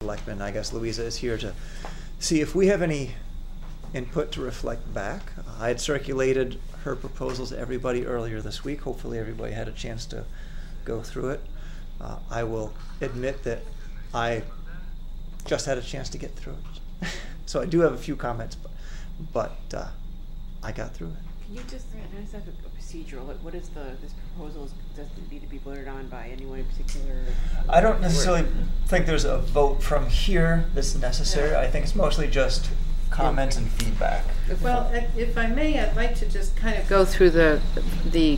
Selectman, I guess Louisa is here to see if we have any input to reflect back. I had circulated her proposals to everybody earlier this week. Hopefully everybody had a chance to go through it. I will admit that I just had a chance to get through it. So I do have a few comments, but I got through it. Can you just have a procedural? What is this proposal? Does it need to be voted on by anyone in particular? I don't necessarily think there's a vote from here that's necessary. Yeah. I think it's mostly just comments and feedback. Well, if I may, I'd like to just kind of go through the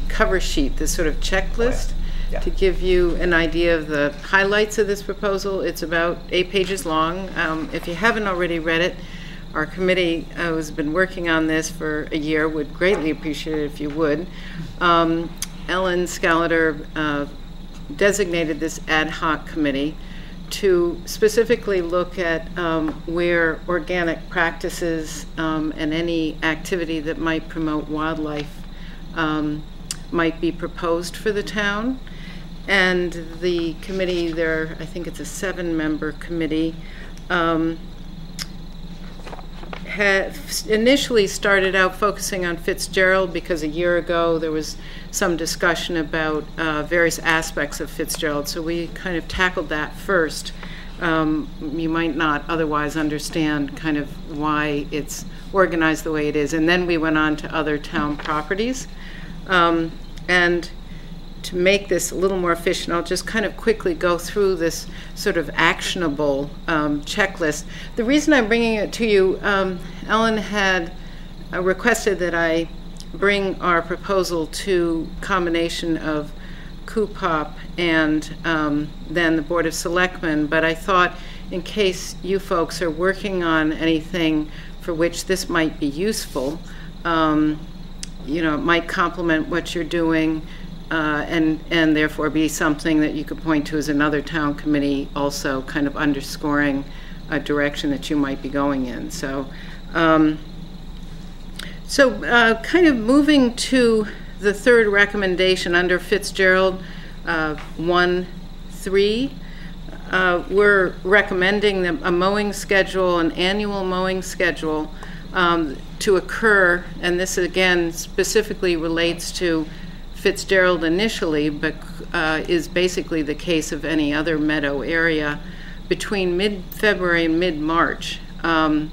cover sheet, this sort of checklist, to give you an idea of the highlights of this proposal. It's about 8 pages long. If you haven't already read it, our committee has been working on this for a year. Would greatly appreciate it if you would. Ellen Scalater designated this ad hoc committee to specifically look at where organic practices and any activity that might promote wildlife might be proposed for the town. And the committee, I think it's a 7-member committee, had initially started out focusing on Fitzgerald because a year ago there was some discussion about various aspects of Fitzgerald. So we kind of tackled that first. You might not otherwise understand kind of why it's organized the way it is. And then we went on to other town properties. And to make this a little more efficient, I'll just kind of quickly go through this sort of actionable checklist. The reason I'm bringing it to you, Ellen had requested that I bring our proposal to combination of CUPOP and then the Board of Selectmen, but I thought in case you folks are working on anything for which this might be useful, you know, it might complement what you're doing, and therefore be something that you could point to as another town committee also kind of underscoring a direction that you might be going in. So, kind of moving to the third recommendation under Fitzgerald 1.3, we're recommending a mowing schedule, an annual mowing schedule to occur, and this again specifically relates to Fitzgerald initially, but is basically the case of any other meadow area, between mid-February and mid-March. And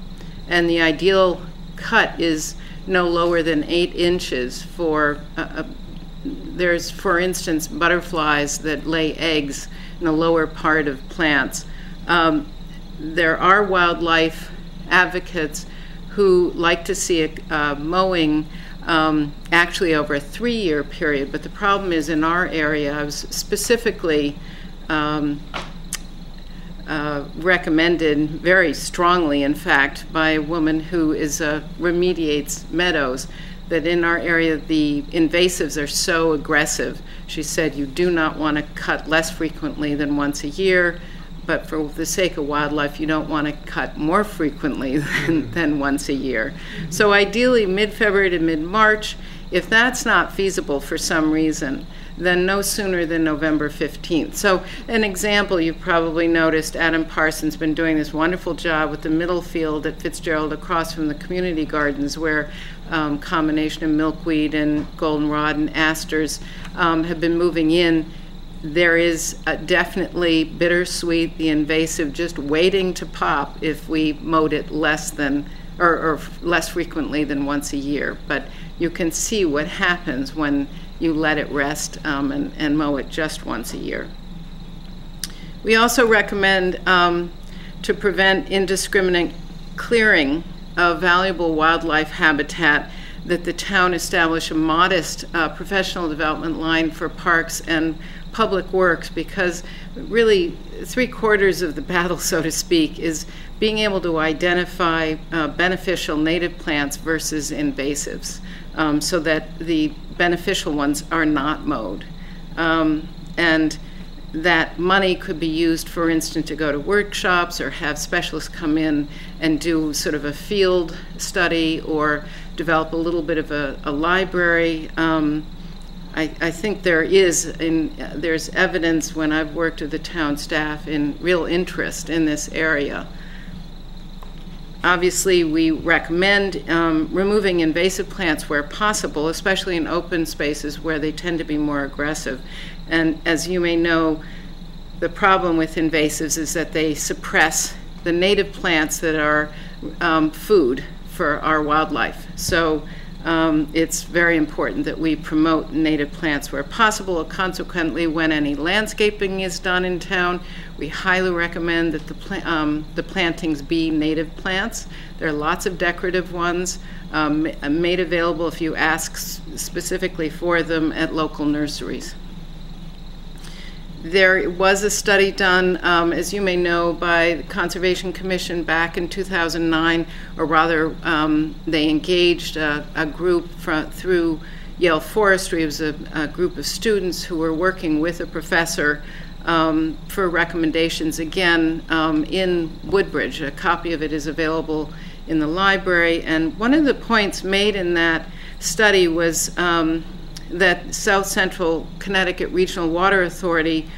the ideal cut is no lower than 8 inches for, there's, for instance, butterflies that lay eggs in the lower part of plants. There are wildlife advocates who like to see a mowing actually over a 3-year period, but the problem is in our area, I was specifically recommended very strongly, in fact, by a woman who is remediates meadows, that in our area the invasives are so aggressive. She said you do not want to cut less frequently than once a year, but for the sake of wildlife, you don't want to cut more frequently than once a year. So ideally, mid-February to mid-March. If that's not feasible for some reason, then no sooner than November 15th. So an example, you've probably noticed Adam Parsons been doing this wonderful job with the middle field at Fitzgerald across from the community gardens, where combination of milkweed and goldenrod and asters have been moving in. There is definitely bittersweet, the invasive, just waiting to pop if we mowed it less than, or less frequently than once a year. But you can see what happens when you let it rest and mow it just once a year. We also recommend to prevent indiscriminate clearing of valuable wildlife habitat, that the town establish a modest professional development line for parks and public works, because really 3/4 of the battle, so to speak, is being able to identify beneficial native plants versus invasives, so that the beneficial ones are not mowed. And that money could be used, for instance, to go to workshops or have specialists come in and do sort of a field study or develop a little bit of a library. I think there's evidence when I've worked with the town staff in real interest in this area. Obviously, we recommend removing invasive plants where possible, especially in open spaces where they tend to be more aggressive. And as you may know, the problem with invasives is that they suppress the native plants that are food for our wildlife. So it's very important that we promote native plants where possible. Consequently, when any landscaping is done in town, we highly recommend that the plantings be native plants. There are lots of decorative ones made available if you ask specifically for them at local nurseries. There was a study done, as you may know, by the Conservation Commission back in 2009, or rather, they engaged a group through Yale Forestry. It was a group of students who were working with a professor for recommendations, again, in Woodbridge. A copy of it is available in the library. And one of the points made in that study was that South Central Connecticut Regional Water Authority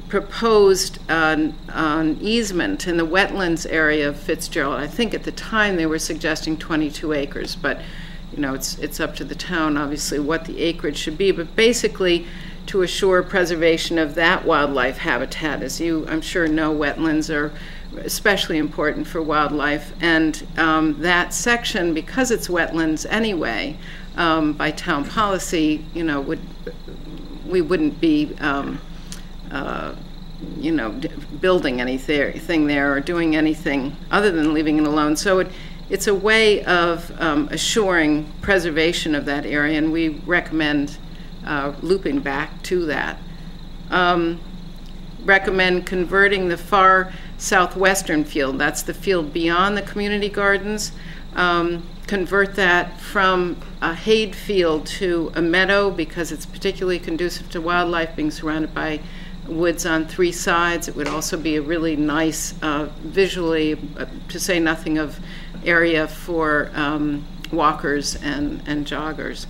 proposed an easement in the wetlands area of Fitzgerald. I think at the time they were suggesting 22 acres, but you know, it's up to the town, obviously, what the acreage should be. But basically, to assure preservation of that wildlife habitat. As you, I'm sure, know, wetlands are especially important for wildlife. And that section, because it's wetlands anyway, by town policy, you know, we wouldn't be, you know, building anything there or doing anything other than leaving it alone. So it's a way of assuring preservation of that area, and we recommend looping back to that. Recommend converting the far southwestern field, that's the field beyond the community gardens, convert that from a hayed field to a meadow because it's particularly conducive to wildlife, being surrounded by woods on 3 sides. It would also be a really nice, visually, to say nothing of area for walkers and joggers.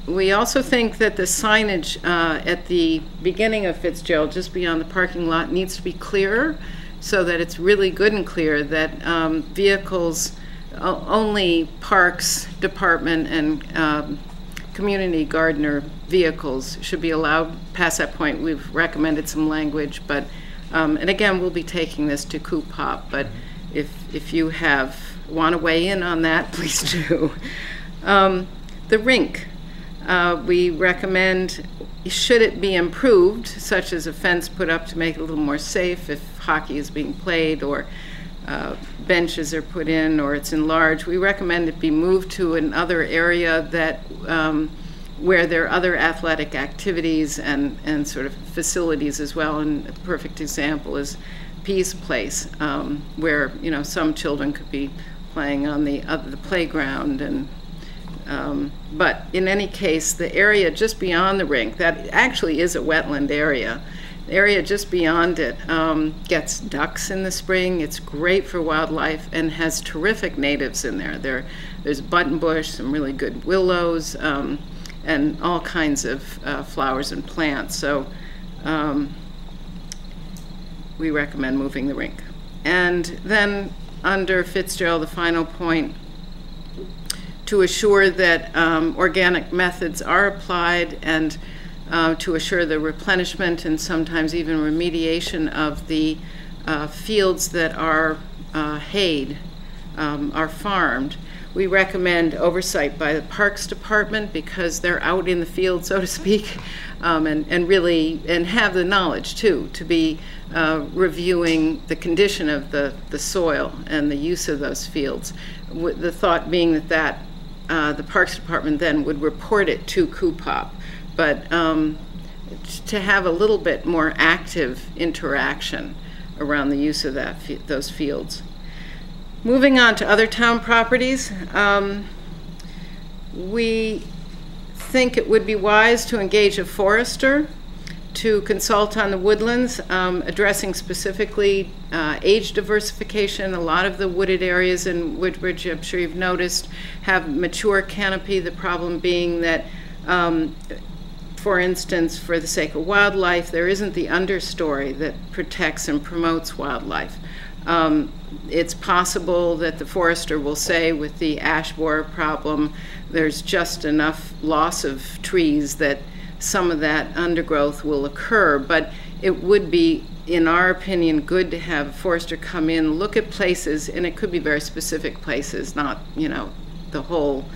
We also think that the signage at the beginning of Fitzgerald, just beyond the parking lot, needs to be clearer so that it's really good and clear that vehicles, only Parks Department and community gardener vehicles should be allowed past that point. We've recommended some language, but, and again, we'll be taking this to Coop Hop, but if you want to weigh in on that, please do. The rink. We recommend, should it be improved, such as a fence put up to make it a little more safe if hockey is being played or benches are put in or it's enlarged, we recommend it be moved to another area that where there are other athletic activities and sort of facilities as well. And a perfect example is Pease Place, where, you know, some children could be playing on the playground. And but in any case, the area just beyond the rink, that actually is a wetland area. The area just beyond it gets ducks in the spring. It's great for wildlife and has terrific natives in there. There's buttonbush, some really good willows, and all kinds of flowers and plants. So we recommend moving the rink. And then under Fitzgerald, the final point, to assure that organic methods are applied and to assure the replenishment and sometimes even remediation of the fields that are hayed, are farmed. We recommend oversight by the Parks Department because they're out in the field, so to speak, and really have the knowledge too to be reviewing the condition of the soil and the use of those fields. The thought being that the Parks Department then would report it to Coop Hop, but to have a little bit more active interaction around the use of those fields. Moving on to other town properties, we think it would be wise to engage a forester to consult on the woodlands, addressing specifically age diversification. A lot of the wooded areas in Woodbridge, I'm sure you've noticed, have mature canopy, the problem being that for instance, for the sake of wildlife, there isn't the understory that protects and promotes wildlife. It's possible that the forester will say with the ash borer problem, there's just enough loss of trees that some of that undergrowth will occur, but it would be, in our opinion, good to have a forester come in, look at places, and it could be very specific places, not, you know, the whole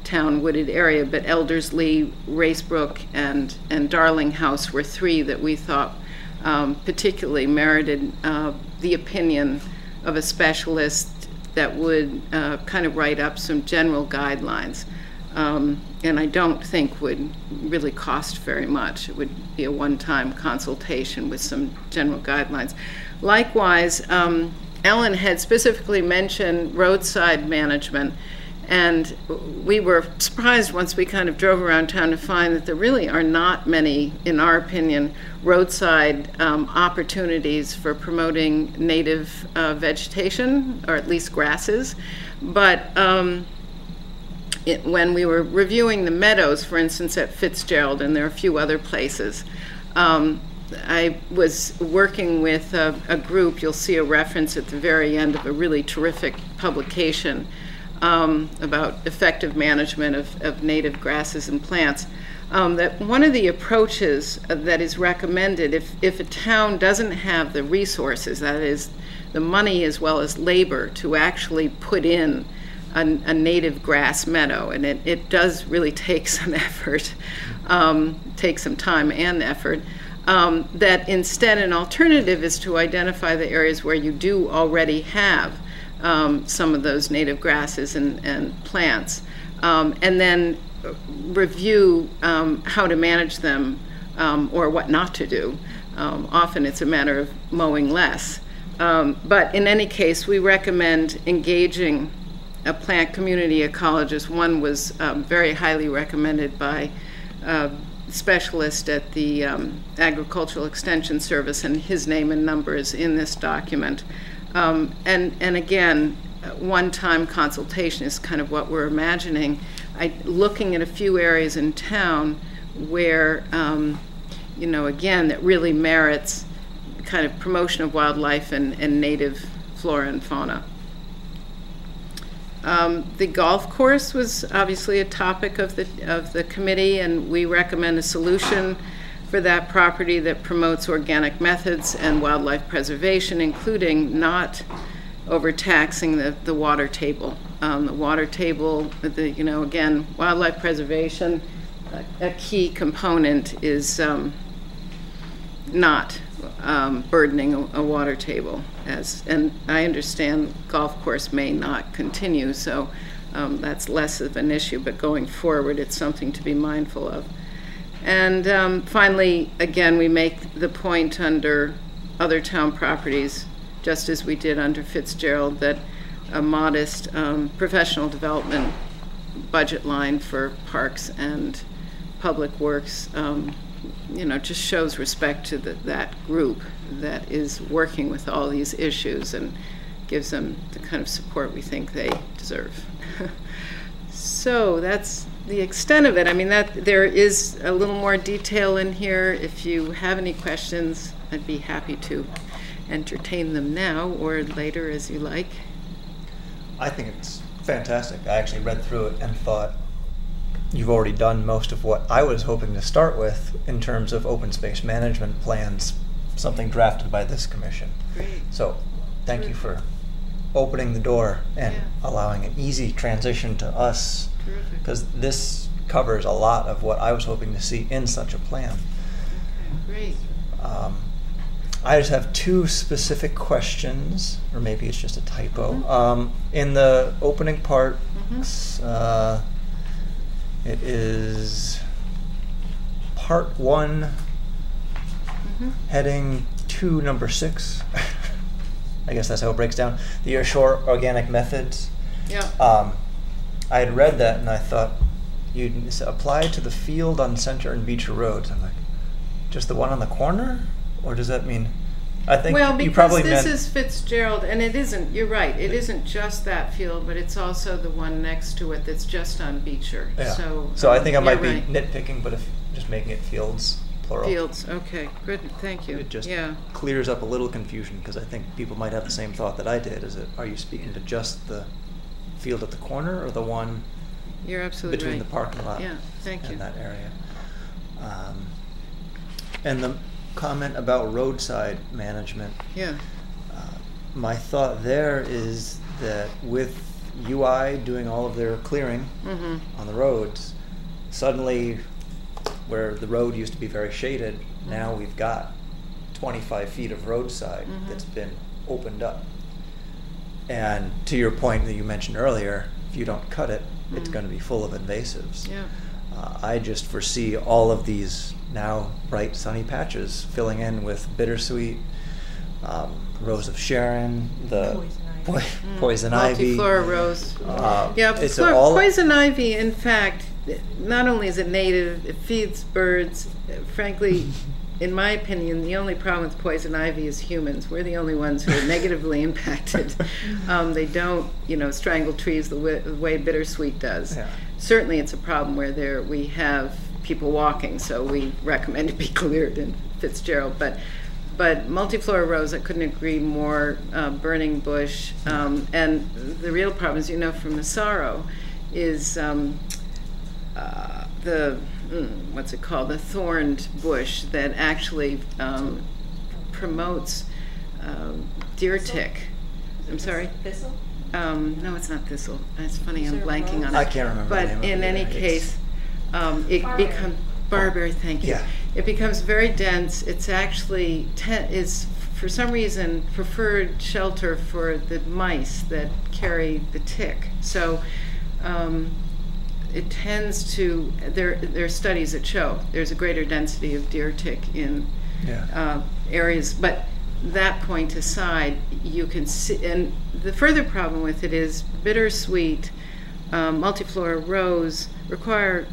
town wooded area, but Eldersley, Racebrook, and Darling House were three that we thought particularly merited the opinion of a specialist that would kind of write up some general guidelines. And I don't think would really cost very much. It would be a one-time consultation with some general guidelines. Likewise, Ellen had specifically mentioned roadside management, and we were surprised once we kind of drove around town to find that there really are not many, in our opinion, roadside opportunities for promoting native vegetation, or at least grasses. But when we were reviewing the meadows, for instance, at Fitzgerald, and there are a few other places, I was working with a group. You'll see a reference at the very end of a really terrific publication about effective management of native grasses and plants. That one of the approaches that is recommended, if a town doesn't have the resources, that is the money as well as labor, to actually put in a native grass meadow, and it does really take some effort, take some time and effort, that instead an alternative is to identify the areas where you do already have some of those native grasses and plants, and then review how to manage them or what not to do. Often it's a matter of mowing less. But in any case, we recommend engaging a plant community ecologist. One was very highly recommended by a specialist at the Agricultural Extension Service, and his name and number is in this document. And again, one-time consultation is kind of what we're imagining. Looking at a few areas in town where, you know, again, that really merits kind of promotion of wildlife and native flora and fauna. The golf course was obviously a topic of the committee, and we recommend a solution for that property that promotes organic methods and wildlife preservation, including not overtaxing the water table. The water table, you know, again, wildlife preservation, a key component is not burdening a water table. And I understand golf course may not continue, so that's less of an issue, but going forward it's something to be mindful of. And finally, again, we make the point under other town properties, just as we did under Fitzgerald, that a modest professional development budget line for parks and public works you know, just shows respect to that group that is working with all these issues and gives them the kind of support we think they deserve. So that's the extent of it. I mean, there is a little more detail in here. If you have any questions, I'd be happy to entertain them now or later as you like. I think it's fantastic. I actually read through it and thought, you've already done most of what I was hoping to start with in terms of open space management plans, something drafted by this commission. Great. So thank you for opening the door and allowing an easy transition to us, because this covers a lot of what I was hoping to see in such a plan. Okay, great. I just have two specific questions, or maybe it's just a typo. In the opening part, it is part 1, heading 2, number 6. I guess that's how it breaks down. The shore organic methods. Yeah. I had read that and I thought you'd apply to the field on Center and Beecher Roads. I'm like, just the one on the corner, or does that mean? I think Well, you because probably this meant is Fitzgerald, and it isn't, you're right, it isn't just that field, but it's also the one next to it that's just on Beecher. Yeah. So I think I might be right. nitpicking, but if just making it fields, plural. Fields, okay, good, thank you. It just Yeah. clears up a little confusion, because I think people might have the same thought that I did. Is it, are you speaking to just the field at the corner, or the one You're absolutely between right. the parking lot Yeah, thank you. and that area? And the comment about roadside management, Yeah, my thought there is that with UI doing all of their clearing mm-hmm, on the roads, suddenly where the road used to be very shaded, now we've got 25 feet of roadside Mhm. that's been opened up. And to your point that you mentioned earlier, if you don't cut it, it's Mm. going to be full of invasives. yeah, I just foresee all of these now bright sunny patches filling in with bittersweet, rose of Sharon, the poison ivy. multiflora rose. Yeah, it's flora, poison ivy, in fact, not only is it native, it feeds birds. Frankly, in my opinion, the only problem with poison ivy is humans. We're the only ones who are negatively impacted. They don't, strangle trees the way bittersweet does. Yeah. Certainly it's a problem where we have people walking, so we recommend it be cleared in Fitzgerald. But multiflora rose, I couldn't agree more, burning bush. And the real problem, as you know from Massaro, is what's it called? The thorned bush that actually promotes deer tick. I'm sorry? Thistle? No, it's not thistle. It's funny, I'm Is there a blanking on it. I can't remember the But name of in it any either. case, it becomes barberry. Thank you. Yeah. It becomes very dense. It's actually is for some reason preferred shelter for the mice that carry the tick. So it tends to. There are studies that show there's a greater density of deer tick in areas, but. That point aside, you can see, and the further problem with it is bittersweet, multiflora rose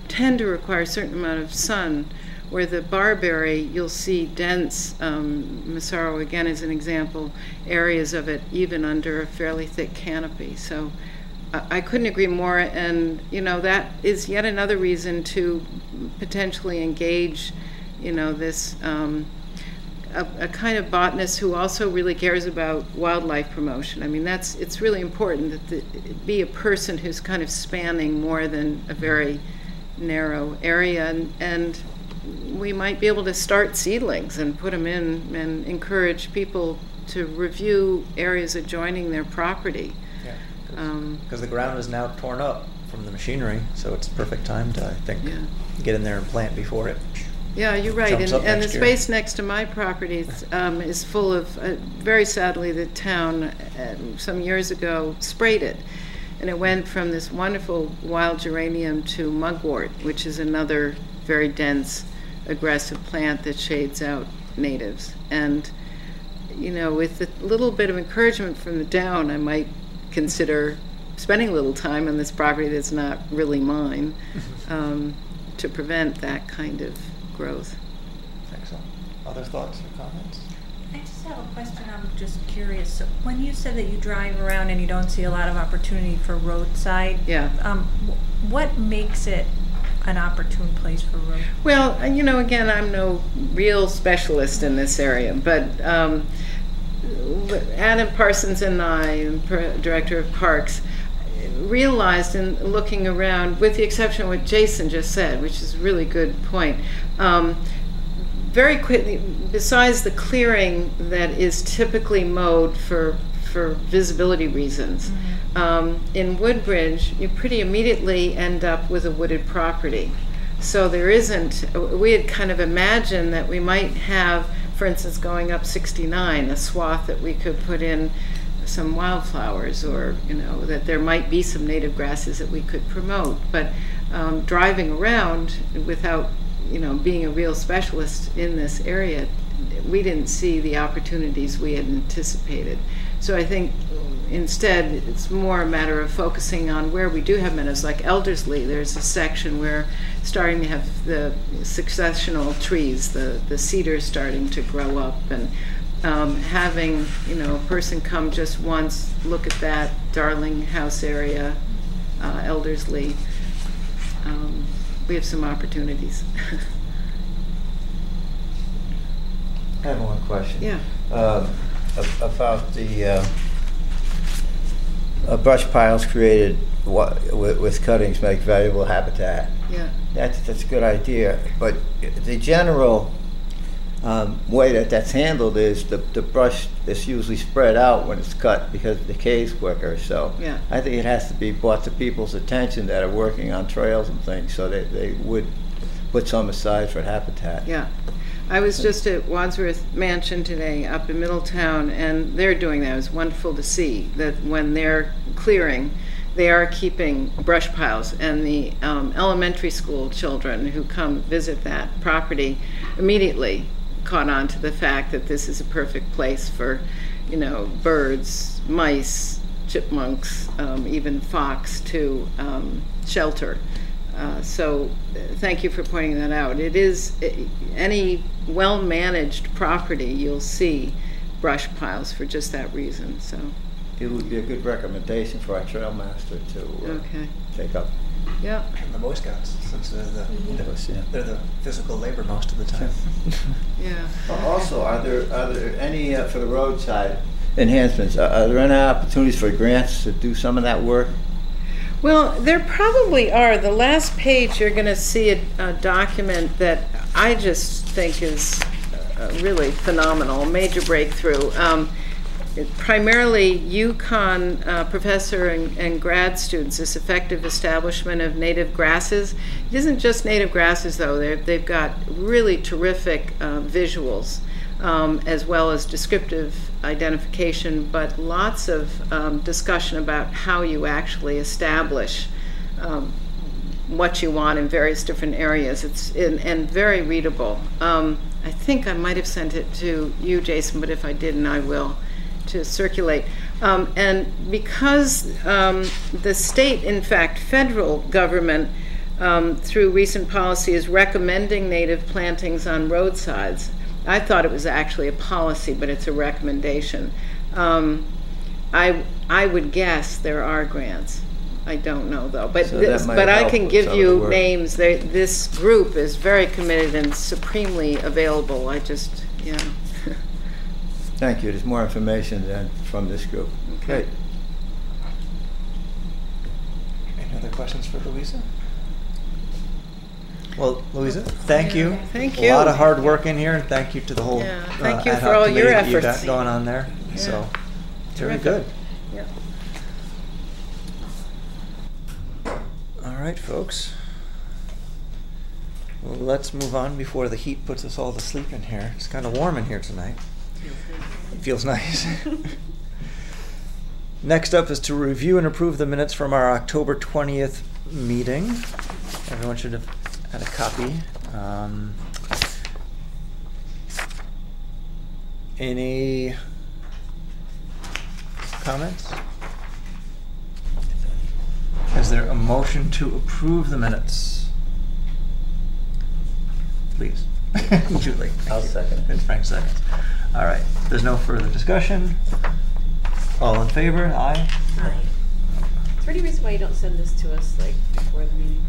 tend to require a certain amount of sun, where the barberry, you'll see dense, Massaro again is an example, areas of it even under a fairly thick canopy. So I couldn't agree more, and that is yet another reason to potentially engage, this a kind of botanist who also really cares about wildlife promotion. I mean, it's really important that it be a person who's kind of spanning more than a very narrow area, and we might be able to start seedlings and put them in and encourage people to review areas adjoining their property. Yeah, because the ground is now torn up from the machinery, so it's a perfect time to, I think, get in there and plant before it. Yeah, you're right. Jumps up And the next year. space next to my property is full of, very sadly, the town some years ago sprayed it. And it went from this wonderful wild geranium to mugwort, which is another very dense, aggressive plant that shades out natives. And, with a little bit of encouragement from the town, I might consider spending a little time on this property that's not really mine to prevent that kind of growth. Excellent. Other thoughts or comments? I just have a question. I'm just curious. So when you said that you drive around and you don't see a lot of opportunity for roadside, what makes it an opportune place for road? Well, again, I'm no real specialist in this area, but Adam Parsons and I, director of parks, realized in looking around, with the exception of what Jason just said, which is a really good point, very quickly, besides the clearing that is typically mowed for visibility reasons, in Woodbridge, you pretty immediately end up with a wooded property. So we had kind of imagined that we might have, for instance, going up 69, a swath that we could put in some wildflowers, or that there might be some native grasses that we could promote. But driving around without being a real specialist in this area, we didn't see the opportunities we had anticipated. So I think instead it's more a matter of focusing on where we do have meadows, like Eldersley. There's a section where starting to have the successional trees, the cedars starting to grow up, and having a person come just once, look at that Darling House area, Eldersley. We have some opportunities. I have one question. Yeah. About the brush piles created with cuttings make valuable habitat. Yeah. That's a good idea, but the general way that's handled is the brush is usually spread out when it's cut because it decays quicker. So yeah. I think it has to be brought to people's attention that are working on trails and things, so they would put some aside for habitat. Yeah. I was just at Wadsworth Mansion today up in Middletown, and they're doing that. It was wonderful to see that when they're clearing, they are keeping brush piles, and the elementary school children who come visit that property immediately caught on to the fact that this is a perfect place for, birds, mice, chipmunks, even fox to shelter. So thank you for pointing that out. It is any well-managed property, you'll see brush piles for just that reason. So it would be a good recommendation for our trail master to take up. Yeah. And the Boy Scouts, since they're the physical labor most of the time. Yeah. Also, are there any for the roadside enhancements? Are there any opportunities for grants to do some of that work? Well, there probably are. The last page, you're going to see a document that I just think is really phenomenal, a major breakthrough. Primarily UConn professor and grad students, this effective establishment of native grasses. It isn't just native grasses, though. They've got really terrific visuals, as well as descriptive identification, but lots of discussion about how you actually establish what you want in various different areas. It's and very readable. I think I might have sent it to you, Jason, but if I didn't, I will, to circulate. And because the state, in fact, federal government, through recent policy, is recommending native plantings on roadsides. I thought it was actually a policy, but it's a recommendation. I would guess there are grants. I don't know, though. But So I can give you names. This group is very committed and supremely available. Thank you. There's more information than from this group. Okay. Any other questions for Louisa? Well, Louisa, thank you. Thank A you. lot of hard work in here, and thank you to the whole thank you ad for hoc all committee your that you efforts. got going on there. Yeah. So, very Terrific. good. Yeah. All right, folks. Well, let's move on before the heat puts us all to sleep in here. It's kind of warm in here tonight. It feels nice. Next up is to review and approve the minutes from our October 20th meeting. Everyone should have had a copy. Any comments? Is there a motion to approve the minutes? Please. Julie. I'll second it. And Frank seconds. All right. There's no further discussion. All in favor? Aye. Aye. Is there any reason why you don't send this to us before the meeting?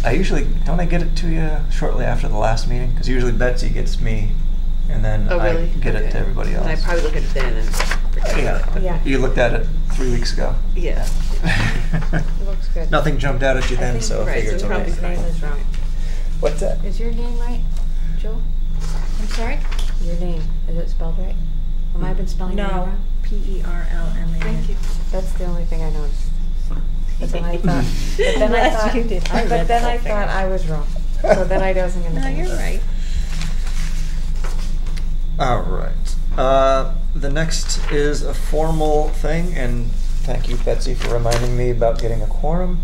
I usually don't I get it to you shortly after the last meeting, because usually Betsy gets me, and then Oh, really? I get it to everybody else. And I probably look at it then and then forget. Yeah. You looked at it 3 weeks ago. Yeah. It looks good. Nothing jumped out at you then, so I Right, figured so it's probably okay. name is wrong. What's that? Is your name right, Joel? I'm sorry? Your name, is it spelled right? Have I been spelling your name No, wrong? Perlman. Thank you. That's the only thing I noticed. But then I thought, Unless you did. but then I thought I was wrong. So then I wasn't gonna. No, say you're it. right. All right. The next is a formal thing, and thank you, Betsy, for reminding me about getting a quorum.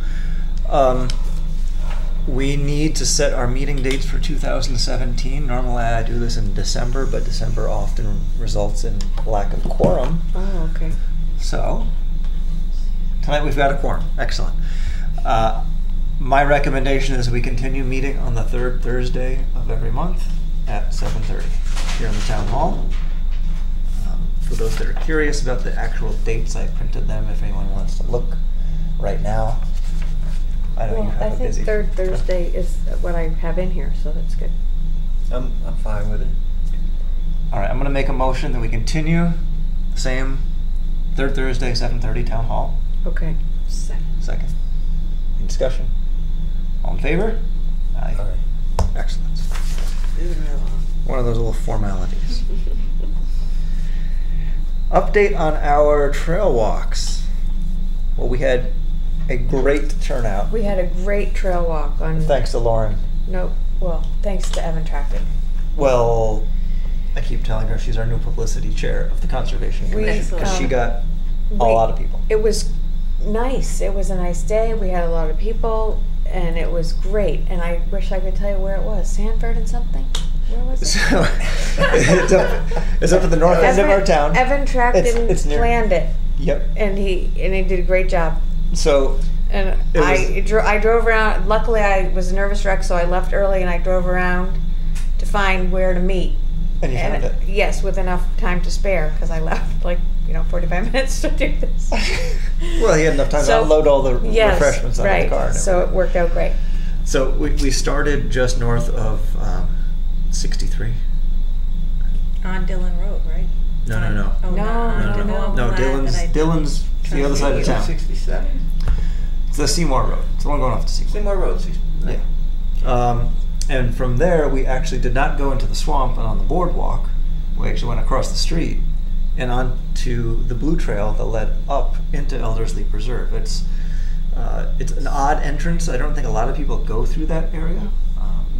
We need to set our meeting dates for 2017. Normally I do this in December, but December often results in lack of quorum. Oh, okay. So, tonight we've got a quorum. Excellent. My recommendation is we continue meeting on the third Thursday of every month at 7:30 here in the town hall. For those that are curious about the actual dates, I printed them if anyone wants to look right now. I know you Well, have I a think busy third Thursday is what I have in here, so that's good. I'm fine with it. All right, I'm going to make a motion that we continue same third Thursday, 7:30 town hall. Okay. Second. Any discussion? All in favor? Aye. All right. Excellent. One of those little formalities. Update on our trail walks. Well, we had a great turnout. We had a great trail walk on. Thanks to Lauren. Thanks to Evan Tracton. Well, I keep telling her she's our new publicity chair of the Conservation Commission because she got a lot of people. It was nice. It was a nice day. We had a lot of people, and it was great. And I wish I could tell you where it was. Sanford and something? Where was it? So, it's up at the north end of our town. Evan Tracton it's near. planned it. Yep. And he did a great job. So. And I drove around. Luckily, I was a nervous wreck, so I left early and I drove around to find where to meet. And you found it? Yes, with enough time to spare because I left 45 minutes to do this. Well, he had enough time to unload all the refreshments on the car. Right, so it worked out great. So we started just north of 63. On Dillon Road, right? No. Oh, No, Dillon's the other side of town. 67. It's the Seymour Road. It's the one going off to Seymour. Seymour Road. Yeah. And from there, we actually did not go into the swamp and on the boardwalk. We actually went across the street and onto the Blue Trail that led up into Elderslie Preserve. It's an odd entrance. I don't think a lot of people go through that area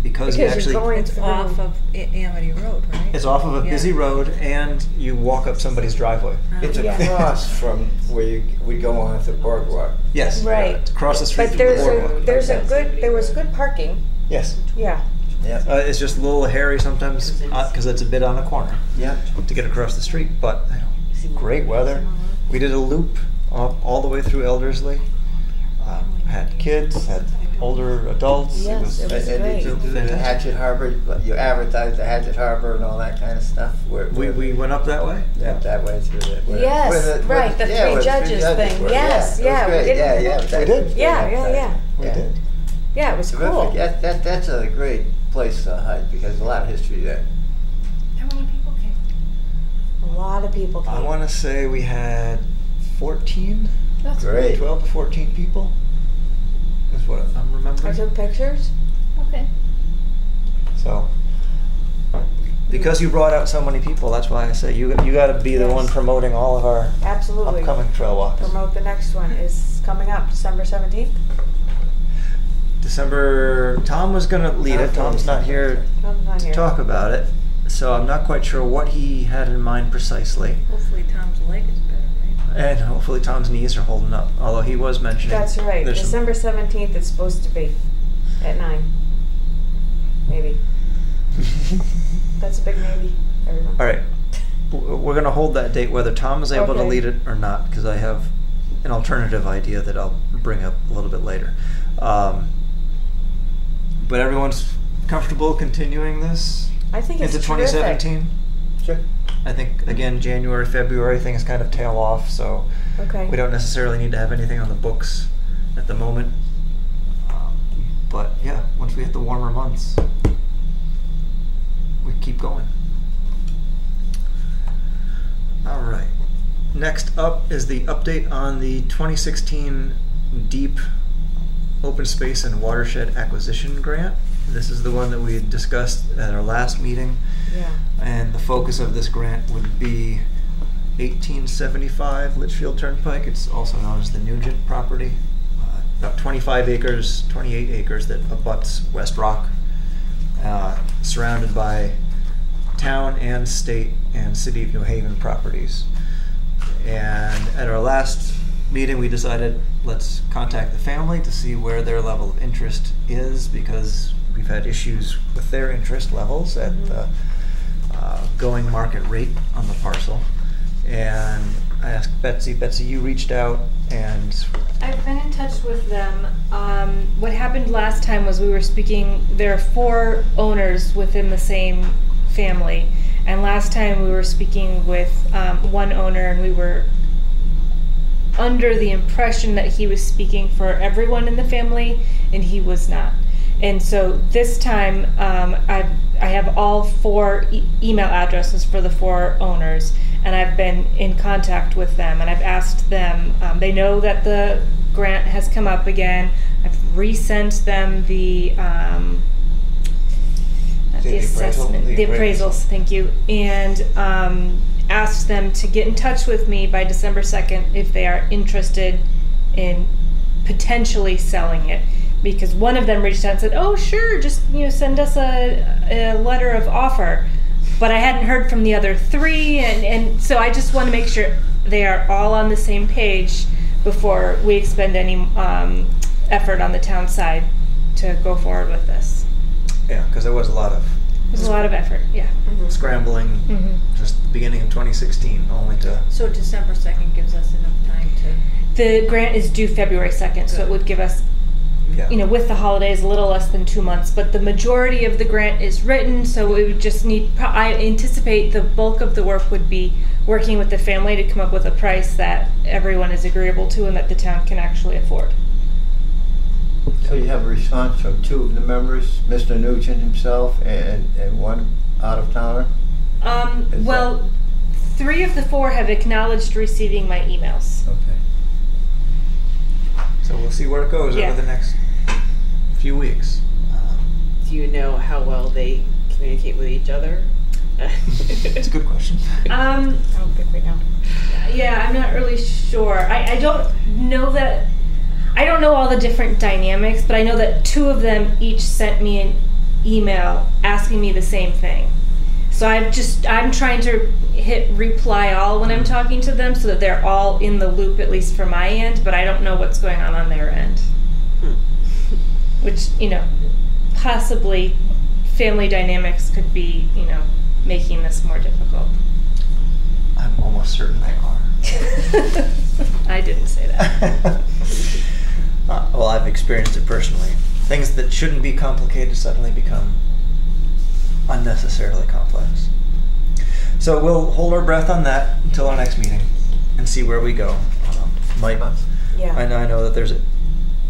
because you actually. It's off of Amity Road, right? It's off of a busy road, and you walk up somebody's driveway. It's across from where we go on the boardwalk. Yes. Right. Across the street But from the boardwalk. there was good parking. Yes. Yeah. Yeah. It's just a little hairy sometimes because it's a bit on a corner. Yeah. To get across the street, but great weather. We did a loop all the way through Elderslie. Had kids, had older adults. Yes, it was And great. did you do the Hatchet Harbor? You advertised the Hatchet Harbor and all that kind of stuff. We went up that way. Yeah, that way through the. Yes, right. The three judges thing. Yes, yeah. We did. Yeah. We did. Yeah, it was cool. That's a great place to hike because there's a lot of history there. How many people came? A lot of people came. I want to say we had 14. That's great. 12 to 14 people. Is what I'm remembering. I took pictures. Okay. So, because you brought out so many people, that's why I say you got to be the one promoting all of our Absolutely. upcoming trail walks. Promote the next one is coming up December 17th. Tom was going to lead it. Tom's not here to talk about it, so I'm not quite sure what he had in mind precisely. Hopefully Tom's leg is better, right? And hopefully Tom's knees are holding up, although he was mentioning. That's right. December 17th it's supposed to be at 9. Maybe. That's a big maybe, everyone. All right. We're going to hold that date whether Tom is able to lead it or not, because I have an alternative idea that I'll bring up a little bit later. But everyone's comfortable continuing this I think it's into 2017? Sure. I think, again, January, February, things kind of tail off, so we don't necessarily need to have anything on the books at the moment. But yeah, once we hit the warmer months, we keep going. All right. Next up is the update on the 2016 Deep Open Space and Watershed Acquisition Grant. This is the one that we had discussed at our last meeting. Yeah. And the focus of this grant would be 1875 Litchfield Turnpike. It's also known as the Nugent property. About 25 acres, 28 acres that abuts West Rock, surrounded by town and state and city of New Haven properties. And at our last meeting, we decided let's contact the family to see where their level of interest is, because we've had issues with their interest levels at the going market rate on the parcel. And I asked Betsy, you reached out and... I've been in touch with them. What happened last time was we were speaking, there are 4 owners within the same family. And last time we were speaking with one owner, and we were under the impression that he was speaking for everyone in the family, and he was not. And so this time I have all 4 email addresses for the 4 owners, and I've been in contact with them, and I've asked them, they know that the grant has come up again. I've resent them the assessment, the appraisals, thank you, and asked them to get in touch with me by December 2nd if they are interested in potentially selling it. Because one of them reached out and said, oh sure, just send us a letter of offer. But I hadn't heard from the other 3, and so I just want to make sure they are all on the same page before we expend any effort on the town side to go forward with this. Yeah, because there was a lot of... It was a lot of effort, yeah. Scrambling, just the beginning of 2016, only to... So December 2nd gives us enough time to... The grant is due February 2nd, so it would give us, with the holidays, a little less than 2 months. But the majority of the grant is written, so we would just need... I anticipate the bulk of the work would be working with the family to come up with a price that everyone is agreeable to and that the town can actually afford. So you have a response from 2 of the members, Mr. Nugent himself and one out-of-towner? Well, 3 of the 4 have acknowledged receiving my emails. Okay. So we'll see where it goes over the next few weeks. Do you know how well they communicate with each other? It's a good question. I don't think we know. Yeah, I'm not really sure. I don't know that... I don't know all the different dynamics, but I know that 2 of them each sent me an email asking me the same thing. So I'm trying to hit reply all when I'm talking to them so that they're all in the loop, at least for my end, but I don't know what's going on their end. Which, possibly family dynamics could be, making this more difficult. I'm almost certain they are. I didn't say that. Well, I've experienced it personally. Things that shouldn't be complicated suddenly become unnecessarily complex. So we'll hold our breath on that until our next meeting and see where we go. I know that there's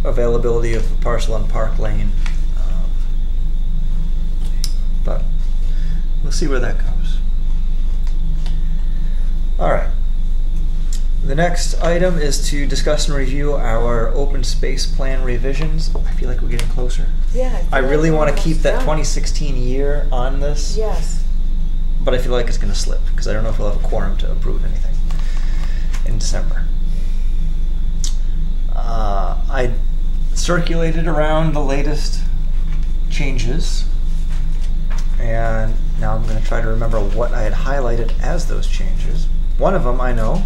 availability of a parcel on Park Lane, but we'll see where that goes. All right. The next item is to discuss and review our open space plan revisions. I feel like we're getting closer. Yeah. I really want to keep that 2016 year on this. Yes. But I feel like it's going to slip because I don't know if we'll have a quorum to approve anything in December. I circulated around the latest changes, and now I'm going to try to remember what I had highlighted as those changes. One of them I know.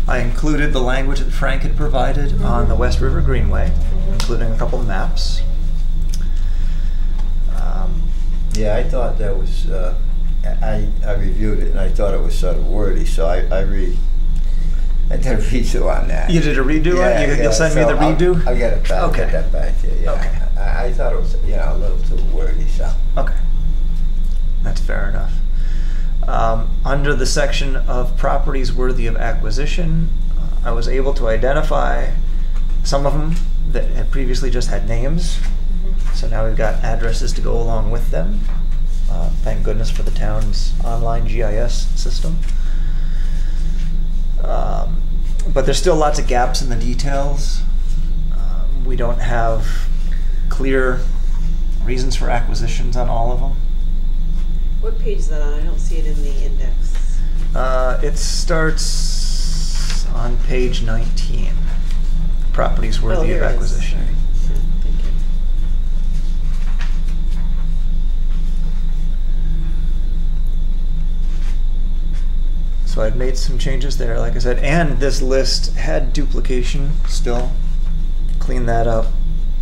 I included the language that Frank had provided on the West River Greenway, including a couple maps. Yeah, I thought that was, I reviewed it and I thought it was sort of wordy, so I did a redo on that. You did a redo on it? You'll send me the redo? I'll get it back. Okay. Get that back to you. Yeah. Okay. I thought it was, a little too wordy, so. Okay. That's fair enough. Under the section of properties worthy of acquisition, I was able to identify some of them that had previously just had names. So now we've got addresses to go along with them. Thank goodness for the town's online GIS system. But there's still lots of gaps in the details. We don't have clear reasons for acquisitions on all of them. What page is that on? I don't see it in the index. It starts on page 19. Properties worthy of acquisition. Sorry. Yeah, thank you. So So I'd made some changes there, like I said, and this list had duplication still. Clean that up.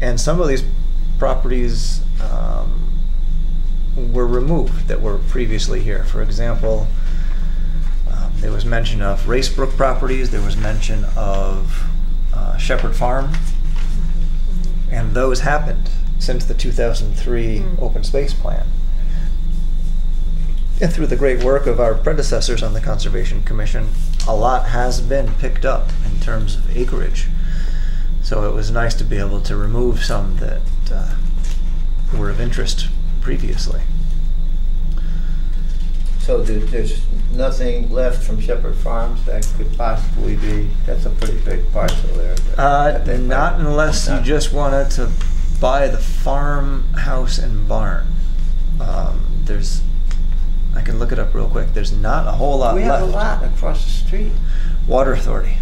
And some of these properties were removed that were previously here. For example, there was mention of Racebrook properties, there was mention of Shepherd Farm, and those happened since the 2003 open space plan. And through the great work of our predecessors on the Conservation Commission, a lot has been picked up in terms of acreage. So it was nice to be able to remove some that were of interest previously. So there's nothing left from Shepherd Farms that could possibly be, that's a pretty big parcel there. Not unless you just wanted to buy the farmhouse and barn. I can look it up real quick. There's not a whole lot left. We have a lot across the street. Water Authority.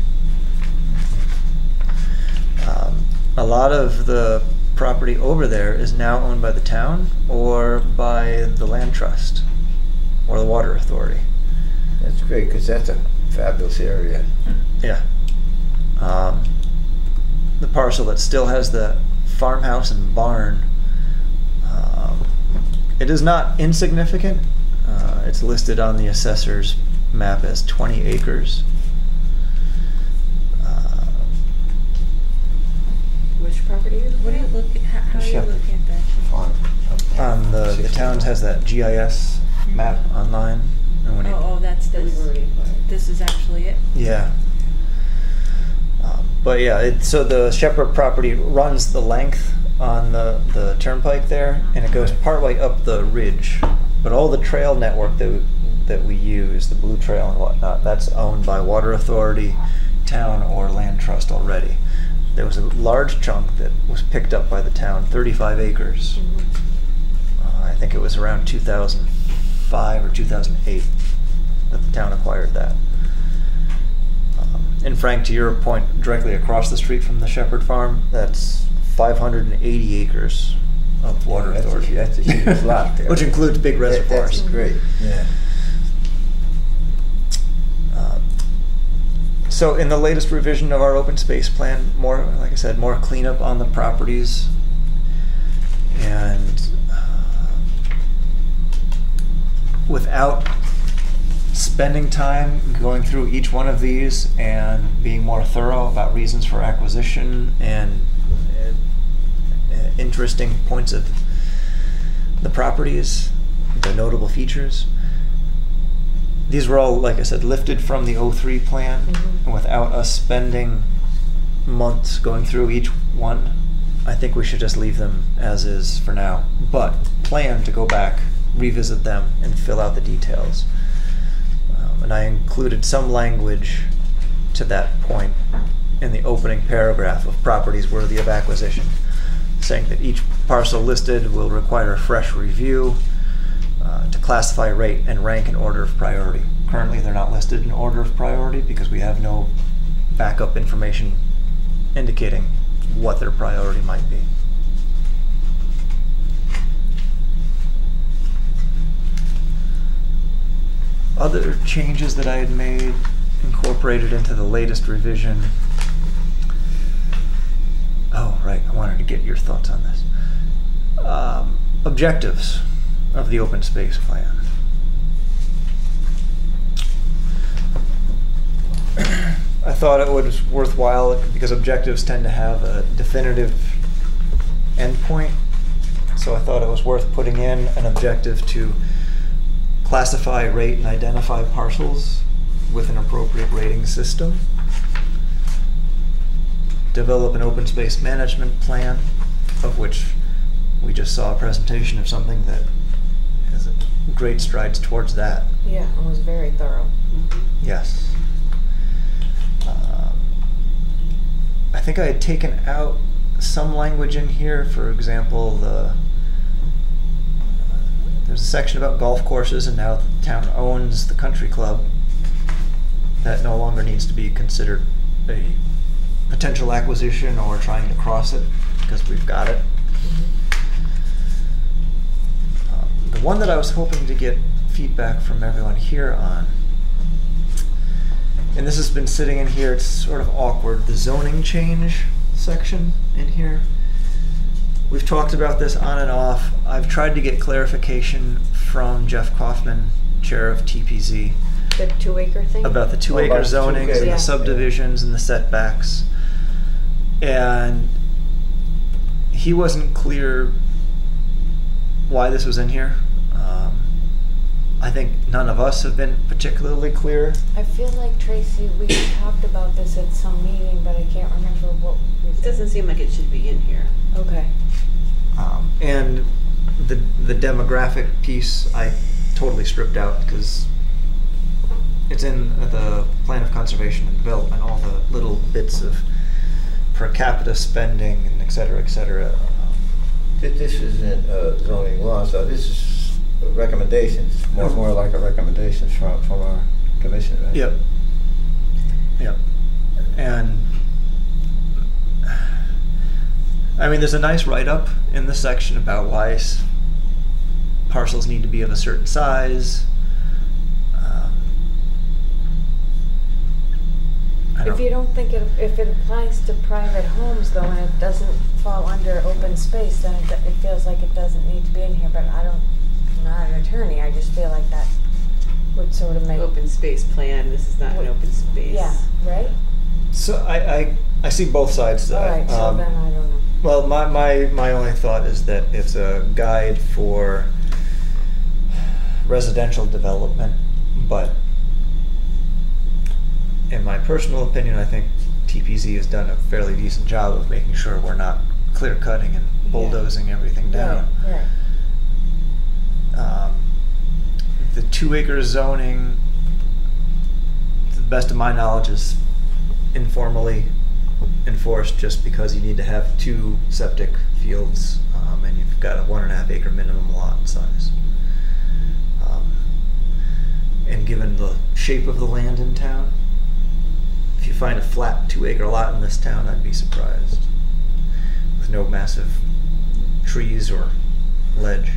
A lot of the property over there is now owned by the town or by the land trust or the Water Authority. That's great, because that's a fabulous area. Yeah. The parcel that still has the farmhouse and barn, it is not insignificant. It's listed on the assessor's map as 20 acres. Which property is it? What are you looking? How are you Shepherd looking at that? Farm. The towns has that GIS map online. And when Oh, that's this. This is actually it. Yeah. But yeah, so the Shepherd property runs the length on the turnpike there, and it goes partway up the ridge. But all the trail network that we use, the Blue Trail and whatnot, that's owned by Water Authority, town, or land trust already. There was a large chunk that was picked up by the town, 35 acres. I think it was around 2005 or 2008 that the town acquired that. And Frank, to your point, directly across the street from the Shepherd Farm, that's 580 acres of Water Authority. That's a huge lot there. Which includes big reservoirs. That's great, yeah. So in the latest revision of our open space plan, more, like I said, more cleanup on the properties, and without spending time going through each one of these and being more thorough about reasons for acquisition and interesting points of the properties, the notable features. These were all, like I said, lifted from the 03 plan, and without us spending months going through each one, I think we should just leave them as is for now, but plan to go back, revisit them, and fill out the details. And I included some language to that point in the opening paragraph of properties worthy of acquisition, saying that each parcel listed will require a fresh review to classify, rate, and rank in order of priority. Currently, they're not listed in order of priority because we have no backup information indicating what their priority might be. Other changes that I had made incorporated into the latest revision. Oh, right, I wanted to get your thoughts on this. Objectives of the open space plan. I thought it was worthwhile because objectives tend to have a definitive endpoint. So I thought it was worth putting in an objective to classify, rate, and identify parcels with an appropriate rating system. Develop an open space management plan, of which we just saw a presentation of something that has great strides towards that. Yeah, it was very thorough. Yes. I think I had taken out some language in here. For example, there's a section about golf courses, and now the town owns the country club. That no longer needs to be considered a potential acquisition or trying to cross it, because we've got it. The one that I was hoping to get feedback from everyone here on and this has been sitting in here, it's sort of awkward, the zoning change section in here. We've talked about this on and off. I've tried to get clarification from Jeff Kaufman, chair of TPZ, The 2-acre thing? about the 2-acre about the zonings 2 and Yeah. the subdivisions and the setbacks. And he wasn't clear why this was in here. I think none of us have been particularly clear. I feel like, Tracy, we talked about this at some meeting, but I can't remember what we It said. doesn't seem like it should be in here. Okay. And the demographic piece I totally stripped out because it's in the plan of conservation and development, all the little bits of per capita spending and et cetera, et cetera. This isn't zoning law, so this is recommendations, more like a recommendations from our commission, right? Yep. Yep. And I mean, there's a nice write-up in this section about why parcels need to be of a certain size. If you don't think if it applies to private homes though, and it doesn't fall under open space, then it feels like it doesn't need to be in here, but I'm not an attorney, I just feel like that would sort of make. Open space plan, this is not an open space. Yeah, right? So I see both sides to that. Alright, so then I don't know. Well, my only thought is that it's a guide for residential development, but in my personal opinion, I think TPZ has done a fairly decent job of making sure we're not clear cutting and bulldozing everything down. Right. The 2-acre zoning, to the best of my knowledge, is informally enforced just because you need to have 2 septic fields, and you've got a 1.5 acre minimum lot size. And given the shape of the land in town, if you find a flat 2-acre lot in this town, I'd be surprised, with no massive trees or ledge.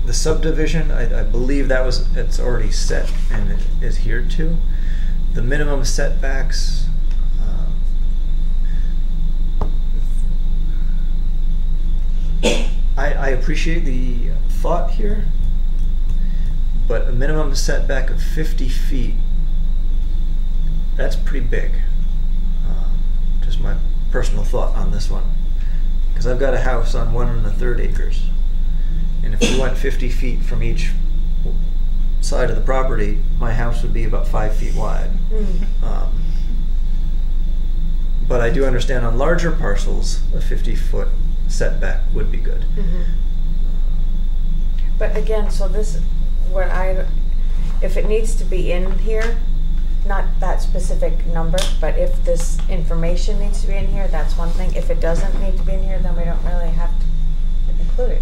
The subdivision, I believe it's already set and it is adhered to. The minimum setbacks, I appreciate the thought here, but a minimum setback of 50 feet, that's pretty big. Just my personal thought on this one. Because I've got a house on 1 1/3 acres. And if we went 50 feet from each side of the property, my house would be about 5 feet wide. But I do understand on larger parcels, a 50-foot setback would be good. But again, so this, if it needs to be in here, not that specific number, but if this information needs to be in here, that's one thing. If it doesn't need to be in here, then we don't really have to include it.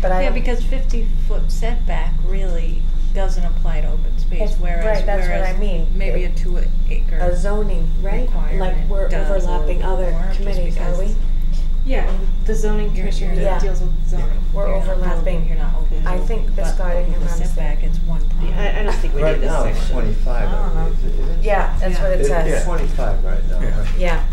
But Yeah, because 50-foot setback really doesn't apply to open space, whereas right, that's what I mean. Maybe a 2-acre a zoning, right? requirement Like we're does a overlapping little other more, just committees, are because- we? Yeah, the zoning commission Yeah. deals with zoning. We're You're not overlapping. building, you're not opening. I think this but guy in the here setback, it's one property. I don't think we Right need this now, it's section. 25. I don't know. isn't it? Yeah, that's what it It's says. 25 right now, Yeah. right? Yeah.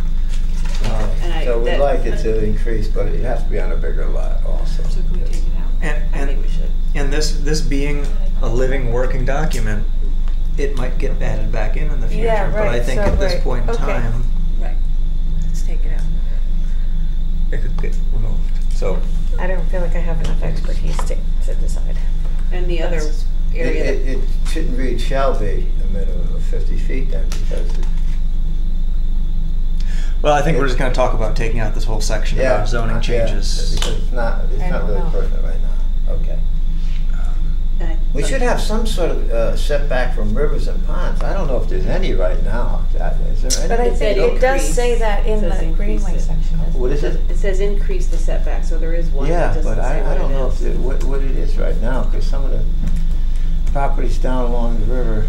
And So we'd that- like it to increase, but it has to be on a bigger lot also. So can we take it out? I think we should. And this being a living, working document, it might get added back in the future. Yeah, But I right, think so at this right, point in okay. time, Right. Let's take it out. it could get removed. So I don't feel like I have enough expertise to decide. And the other area that It shouldn't read shall be a minimum of 50 feet then, because well, I think we're just going to talk about taking out this whole section about zoning changes. Because it's not I don't really know. pertinent right now. Okay. We should have some sort of setback from rivers and ponds. I don't know if there's any right now. Is there any? But I It said think it does increase. say that in It says the increase Greenway it. section, doesn't What is it? It says increase the setback, so there is one. Yeah, that doesn't but say I what don't it know is. if what it is right now, because some of the properties down along the river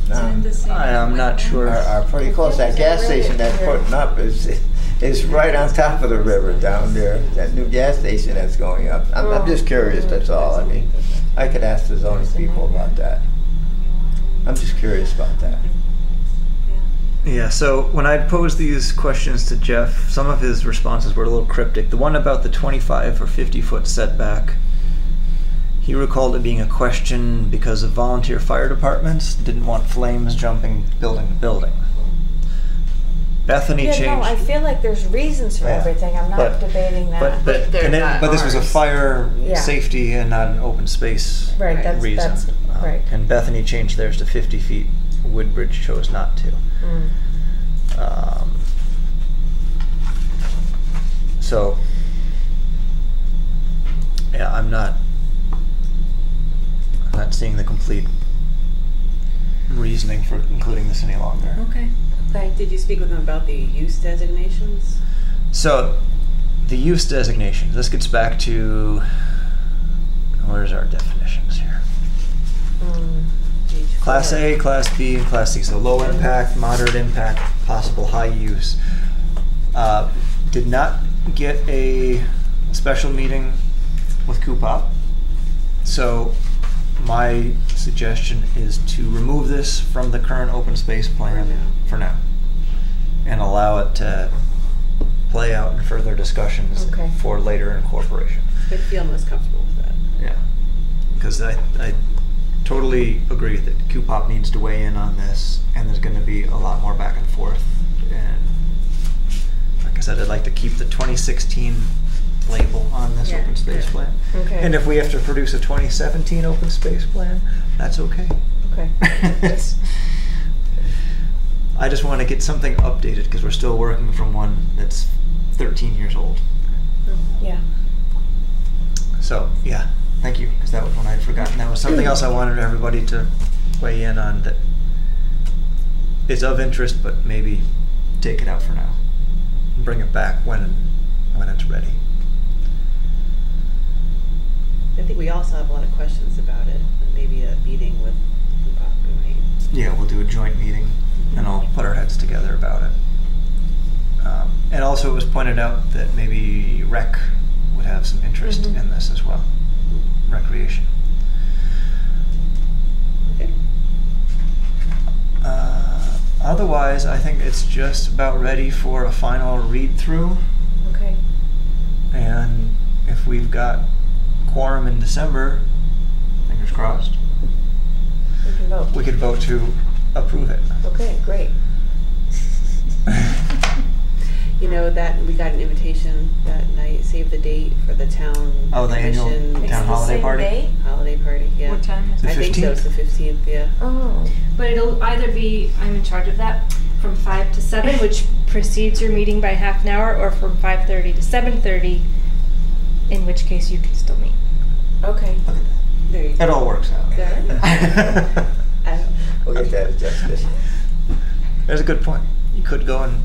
now Isn't it the same I am as not White sure. are pretty close. That gas station that's putting up is right on top of the river down there. That new gas station that's going up. I'm just curious, that's all. I mean, I could ask the zoning people about that. I'm just curious about that. Yeah, so when I posed these questions to Jeff, some of his responses were a little cryptic. The one about the 25 or 50 foot setback, he recalled it being a question because of volunteer fire departments didn't want flames jumping building to building. Bethany changed. No, I feel like there's reasons for everything. I'm not debating that. But this was a fire safety and not an open space reason. That's right. And Bethany changed theirs to 50 feet. Woodbridge chose not to. So, yeah, I'm not seeing the complete reasoning for including this any longer. Okay. Did you speak with them about the use designations? So, the use designations, this gets back to, where's our definitions here? Class A, Class B, and Class C. So low impact, moderate impact, possible high use. Did not get a special meeting with CUPOP. So my suggestion is to remove this from the current open space plan for now and allow it to play out in further discussions for later incorporation. I feel most comfortable with that. Yeah, because I totally agree that CUPOP needs to weigh in on this, and there's going to be a lot more back and forth. And like I said, I'd like to keep the 2016 label on this open space plan. Okay. And if we have to produce a 2017 open space plan, that's okay. Okay. I just want to get something updated because we're still working from one that's 13 years old. Yeah. So, yeah, thank you, because that was one I'd forgotten. That was something else I wanted everybody to weigh in on that is of interest, but maybe take it out for now and bring it back when it's ready. I think we also have a lot of questions about it. Maybe a meeting with CUPOP, right? Yeah, we'll do a joint meeting, and I'll put our heads together about it. And also it was pointed out that maybe rec would have some interest in this as well. Recreation. Okay. Otherwise, I think it's just about ready for a final read-through. Okay. And if we've got quorum in December, fingers crossed, we could vote to approve it. Okay, great. You know that we got an invitation that night, save the date for the town. Oh, the annual town holiday party? Day? Holiday party, yeah. What time is it? The I think so, 15th? it's the 15th, yeah. Oh. But it'll either be, I'm in charge of that, from 5 to 7, which precedes your meeting by half an hour, or from 5:30 to 7:30, in which case you can still meet. Okay. There you go. It all works out. We'll get that adjusted. That's a good point. You could go and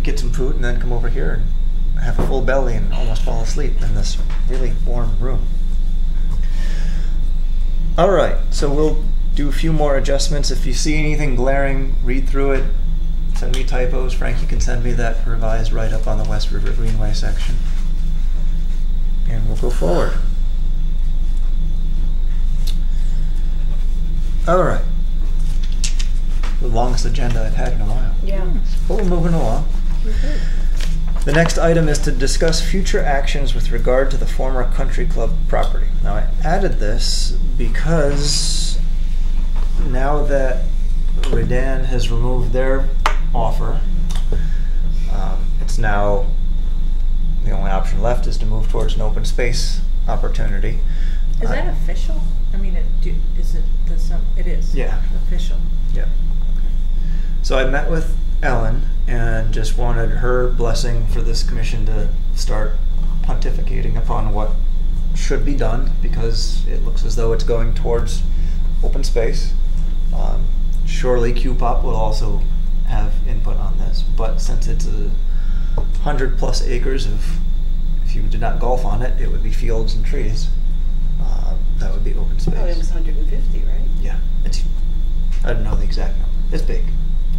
get some food and then come over here and have a full belly and almost fall asleep in this really warm room. All right, so we'll do a few more adjustments. If you see anything glaring, read through it. Send me typos. Frank, you can send me that revised write-up on the West River Greenway section. And we'll go forward. All right. The longest agenda I've had in a while. Yeah. But we're moving along. The next item is to discuss future actions with regard to the former country club property. Now, I added this because now that Redan has removed their offer, it's now the only option left is to move towards an open space opportunity. Is that official? I mean, is it it is? Yeah. Official. Yeah. Okay. So I met with Ellen and just wanted her blessing for this commission to start pontificating upon what should be done, because it looks as though it's going towards open space. Surely CUPOP will also have input on this, but since it's 100+ acres of, if you did not golf on it, it would be fields and trees. That would be open space. Oh, it was 150, right? Yeah, I don't know the exact number. It's big.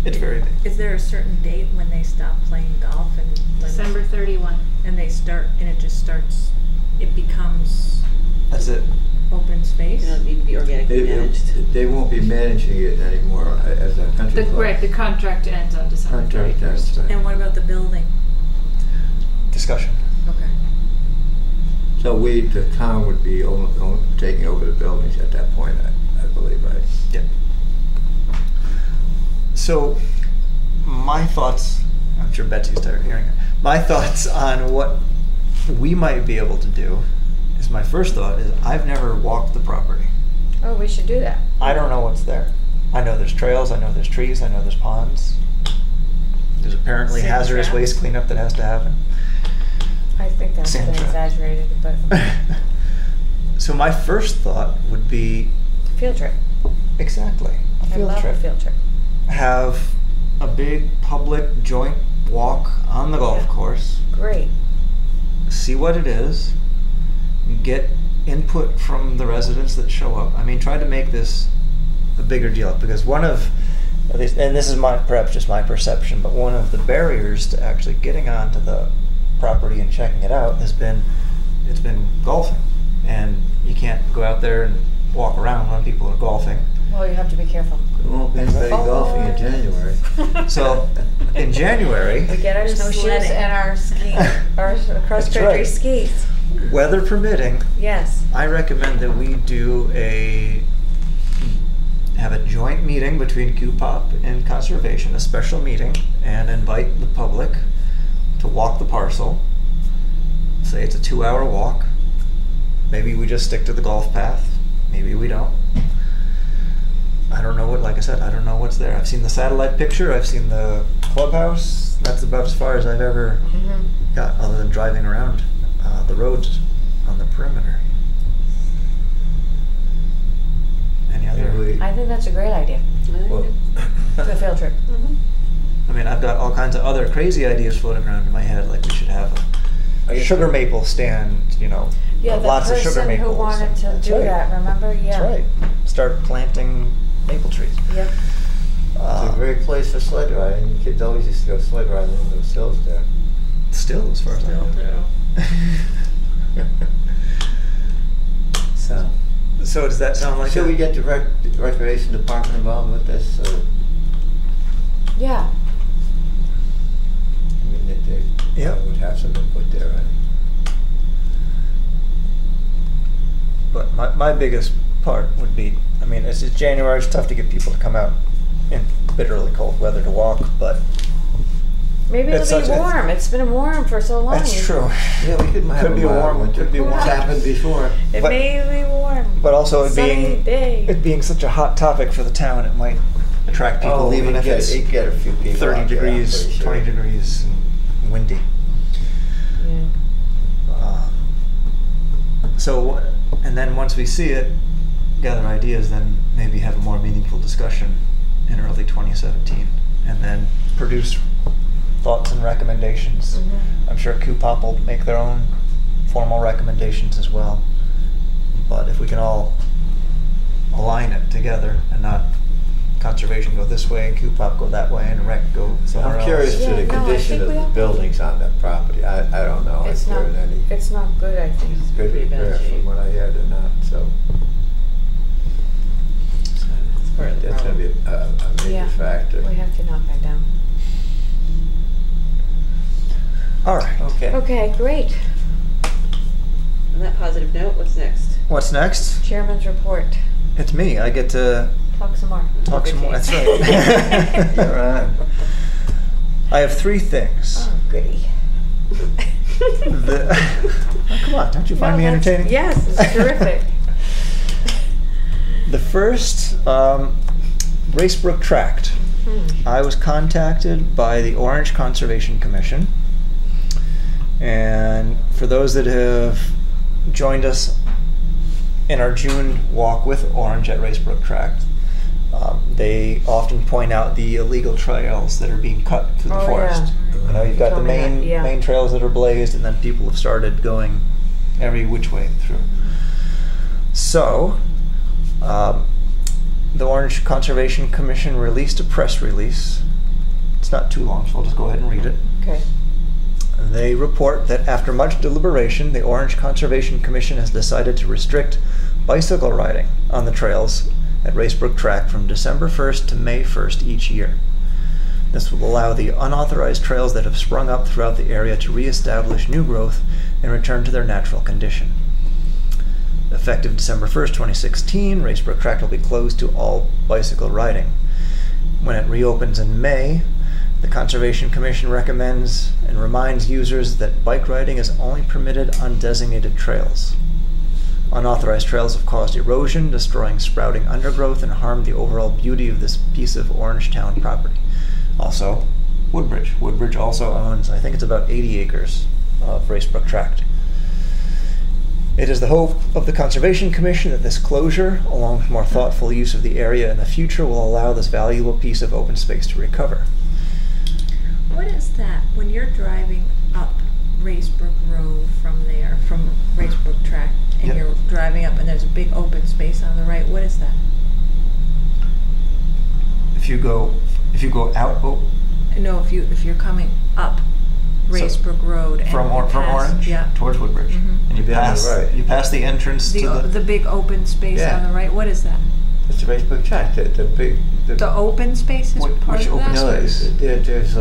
It's very big. Is there a certain date when they stop playing golf and December 31. and they start and it just starts? It becomes. That's it. open space. It'll need to be organically managed. They won't be managing it anymore as a country club. Right, the contract ends on December Contract 31st. ends, And what about the building? Discussion. Okay. So the town would be taking over the buildings at that point, I believe, right? Yeah. So, my thoughts, I'm sure Betsy's tired of hearing it. My thoughts on what we might be able to do is, my first thought is, I've never walked the property. Oh, we should do that. I don't know what's there. I know there's trails, I know there's trees, I know there's ponds. There's apparently Sand hazardous traps. waste cleanup that has to happen. I think that's Sand been traps. exaggerated, but So my first thought would be, field trip. exactly, a I field love trip. a field trip. Have a big public joint walk on the golf Yeah. course, Great. see what it is, get input from the residents that show up. I mean, try to make this a bigger deal, because one of, at least, and this is perhaps just my perception, but one of the barriers to actually getting onto the property and checking it out it's been golfing, and you can't go out there and walk around when people are golfing. Well, you have to be careful. There won't be anybody golfing in January. So in January, We get our Or snowshoes sledding. and our ski, our cross-country right. skis. weather permitting, Yes. I recommend that we have a joint meeting between QPOP and Conservation, a special meeting, and invite the public to walk the parcel. Say it's a 2-hour walk. Maybe we just stick to the golf path. Maybe we don't. I don't know like I said, I don't know what's there. I've seen the satellite picture, I've seen the clubhouse. That's about as far as I've ever got, other than driving around the roads on the perimeter. Any other? I think that's a great idea. Well, The field trip. I mean, I've got all kinds of other crazy ideas floating around in my head, like we should have a sugar maple stand, Yeah, the lots of sugar person maples. who wanted to That's do right. that, remember? Yeah. That's right. Start planting maple trees. Yep. It's a great place for sled riding. The kids always used to go sled riding in those hills there. Still, as far as I know. So does that sound like Should we get the recreation department involved with this? Yeah. I mean, they Yep. would have some input there, right? But my biggest part would be, I mean, it's January, it's tough to get people to come out in bitterly cold weather to walk, but Maybe It's it'll be such a- warm. It's been warm for so long. that's true. Yeah, we could have Could be a mild warm, winter. could be a warm. It's happened before. It But- may be warm. But also Sunny day. it being such a hot topic for the town, it might attract people even we'd if get, it's you'd get a few people 30 out there, I'm degrees, pretty sure. 20 degrees, and windy. Yeah. So, and then once we see it, gather ideas, then maybe have a more meaningful discussion in early 2017, and then produce thoughts and recommendations. I'm sure QPOP will make their own formal recommendations as well. But if we can all align it together and not conservation go this way and QPOP go that way and rec go somewhere I'm else. curious to Yeah, the no, I condition think of we the have- buildings on that property. I don't know It's if not. they're in any It's not good. I think. good pretty bad repair shape. from what I heard or not, so. part of the That's gonna be a major Yeah. factor. We have to knock that down. All right. Okay. Okay, great. On that positive note, what's next? What's next? Chairman's report. It's me. I get to Talk some more. talk some more. That's You're right. on. I have 3 things. Oh, goody. Oh, come on, don't you find No, me that's- entertaining? Yes, it's terrific. The first, Racebrook Tract. I was contacted by the Orange Conservation Commission. And for those that have joined us in our June walk with Orange at Racebrook Tract, they often point out the illegal trails that are being cut through the Oh, forest. yeah. You know, you've got the Told me that, main yeah. main trails that are blazed, and then people have started going every which way through. So, the Orange Conservation Commission released a press release. It's not too long, so I'll just go ahead and read it. Okay. They report that after much deliberation, the Orange Conservation Commission has decided to restrict bicycle riding on the trails at Racebrook Track from December 1st to May 1st each year. This will allow the unauthorized trails that have sprung up throughout the area to reestablish new growth and return to their natural condition. Effective December 1st, 2016, Racebrook Track will be closed to all bicycle riding. When it reopens in May, the Conservation Commission recommends and reminds users that bike riding is only permitted on designated trails. Unauthorized trails have caused erosion, destroying sprouting undergrowth, and harmed the overall beauty of this piece of Orangetown property. Also, Woodbridge. Woodbridge also owns, I think it's about 80 acres of Racebrook Tract. It is the hope of the Conservation Commission that this closure, along with more thoughtful use of the area in the future, will allow this valuable piece of open space to recover. What is that when you're driving up Racebrook Road from there, from Racebrook Track, and Yep. you're driving up and there's a big open space on the right? What is that? If you go out No, if you're coming up Racebrook Road and from past, Orange yeah, towards Woodbridge, Mhm. and you Yeah, pass right. you pass the entrance to the big open space Yeah. on the right. What is that? It's the Racebrook Track. The big. The open space is Which part of open that. No, there's there's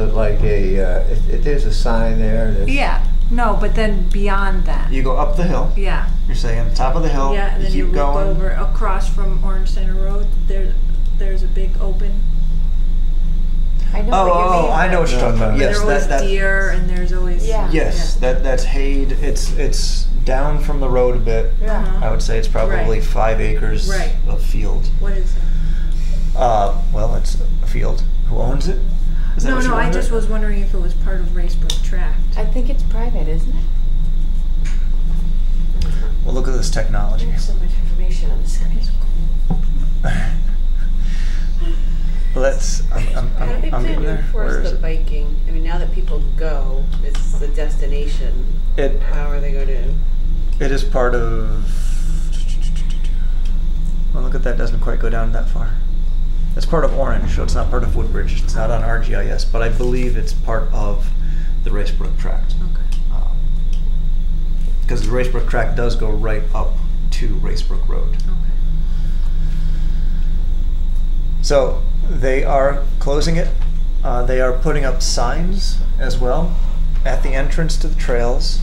a sign there. That's, Yeah, no, but then beyond that. You go up the hill. Yeah. You're saying top of the hill. Yeah, and then you keep look going. over across from Orange Center Road. There's a big open. I know what you mean. I know what you're talking about. Where Yes, There's always that. deer and there's always Yeah. Yes, that's hayed. It's down from the road a bit. Yeah. Uh-huh. I would say it's probably Right. 5 acres Right. of field. What is that? Well, it's a field. Who owns it? Is that No, what you I wondered? just was wondering if it was part of Racebrook Tract. I think it's private, isn't it? Well, look at this technology. There's so much information on this. Let's. How do they I'm plan getting to there. Where enforce is the it? biking? I mean, now that people go, it's the destination. It How are they going to? it is part of. Well, look at that. Doesn't quite go down that far. It's part of Orange, so it's not part of Woodbridge. It's not on RGIS, but I believe it's part of the Racebrook Tract. Okay. Because the Racebrook Tract does go right up to Racebrook Road. Okay. So they are closing it. They are putting up signs as well at the entrance to the trails.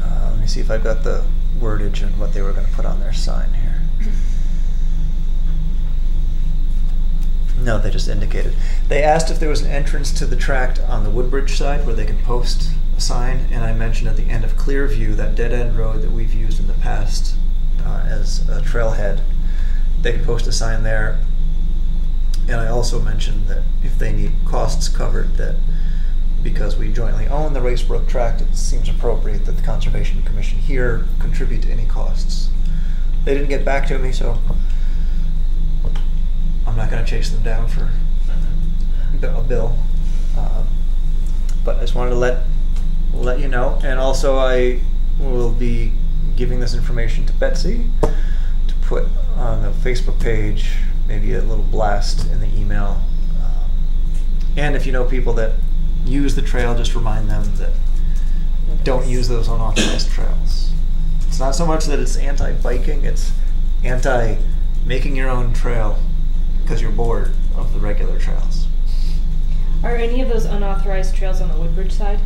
Let me see if I've got the wordage and what they were going to put on their sign here. No, they just indicated. They asked if there was an entrance to the tract on the Woodbridge side where they can post a sign, and I mentioned at the end of Clearview, that dead-end road that we've used in the past as a trailhead. They can post a sign there. And I also mentioned that if they need costs covered, that because we jointly own the Racebrook Tract, it seems appropriate that the Conservation Commission here contribute to any costs. They didn't get back to me, so I'm not going to chase them down for a bill. But I just wanted to let you know. And also I will be giving this information to Betsy to put on the Facebook page, maybe a little blast in the email. And if you know people that use the trail, just remind them that don't use those unauthorized trails. It's not so much that it's anti-biking, it's anti-making your own trail because you're bored of the regular trails. Are any of those unauthorized trails on the Woodbridge side?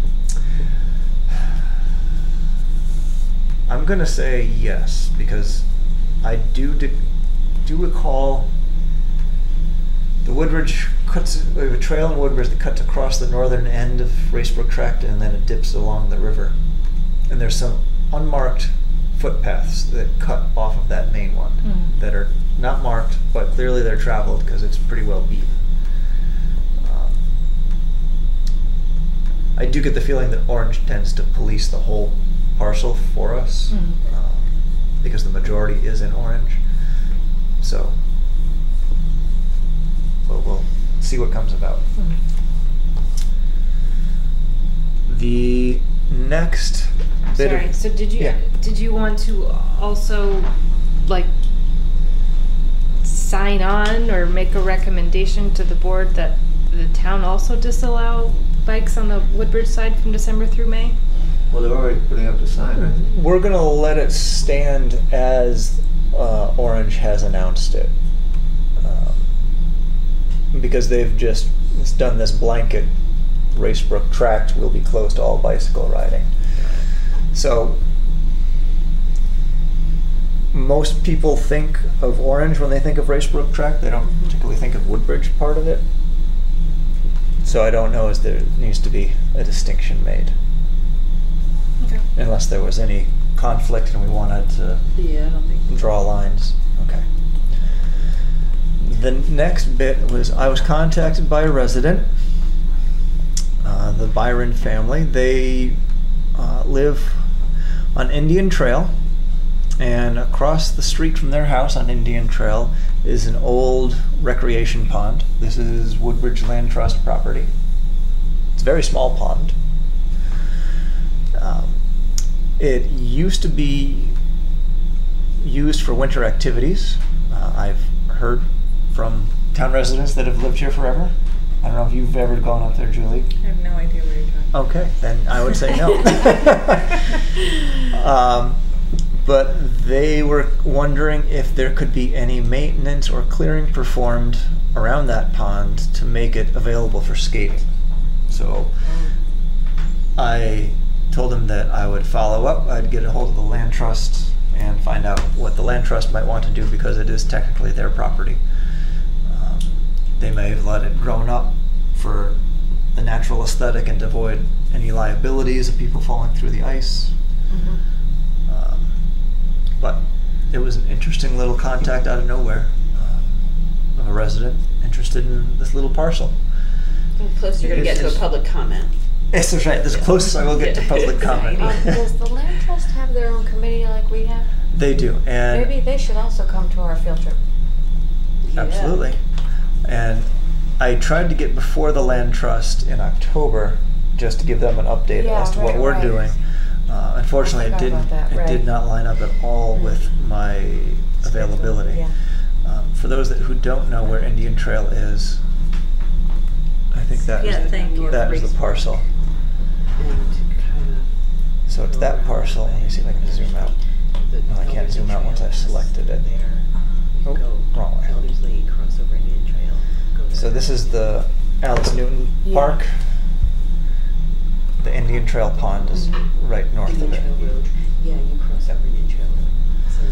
I'm going to say yes, because I do recall the Woodbridge cuts. We have a trail in Woodbridge that cuts across the northern end of Racebrook Tract, and then it dips along the river. And there's some unmarked footpaths that cut off of that main one that are not marked, but clearly they're traveled because it's pretty well beat. I do get the feeling that Orange tends to police the whole parcel for us because the majority is in Orange. So we'll see what comes about. The next bit Sorry, of... so Yeah. did you want to also like sign on or make a recommendation to the board that the town also disallow bikes on the Woodbridge side from December through May? Well, they're already putting up the sign, aren't they? We're gonna let it stand as Orange has announced it, because they've just done this blanket. Racebrook tract will be closed to all bicycle riding. So most people think of Orange when they think of Racebrook tract. They don't particularly think of Woodbridge part of it. So I don't know if there needs to be a distinction made. Okay. Unless there was any conflict and we wanted to Yeah, I don't think. draw lines. Okay. The next bit was I was contacted by a resident, the Byron family. They live on Indian Trail, and across the street from their house on Indian Trail is an old recreation pond. This is Woodbridge Land Trust property. It's a very small pond. It used to be used for winter activities. I've heard from town residents that have lived here forever. I don't know if you've ever gone up there, Julie. I have no idea where you're talking. Okay, then I would say no. But they were wondering if there could be any maintenance or clearing performed around that pond to make it available for skating. So I told them that I would follow up. I'd get a hold of the land trust and find out what the land trust might want to do, because it is technically their property. They may have let it grown up for the natural aesthetic and to avoid any liabilities of people falling through the ice. But it was an interesting little contact out of nowhere of a resident interested in this little parcel. Close, you're going to get to a public comment. Yes, that's right. This is closest I will get to public comment. Does the land trust have their own committee like we have? They do, and Maybe they should also come to our field trip. absolutely. And I tried to get before the land trust in October just to give them an update Yeah, as to what right, we're right. doing. Unfortunately, I forgot about that, it right. did not line up at all with my availability. Yeah. For those who don't know where Indian Trail is, I think that Yeah, is thank you. that is the parcel. And kind of. So it's that parcel. Let me see if I can zoom out. No, I can't zoom out once I've selected it. Oh, wrong way. Eldersley, cross over Indian Trail. Go there. So this is the Alice Newton Yeah. Park. The Indian Trail Pond is right north Indian of it. Trail Road. Yeah, you cross over Indian Trail Road. So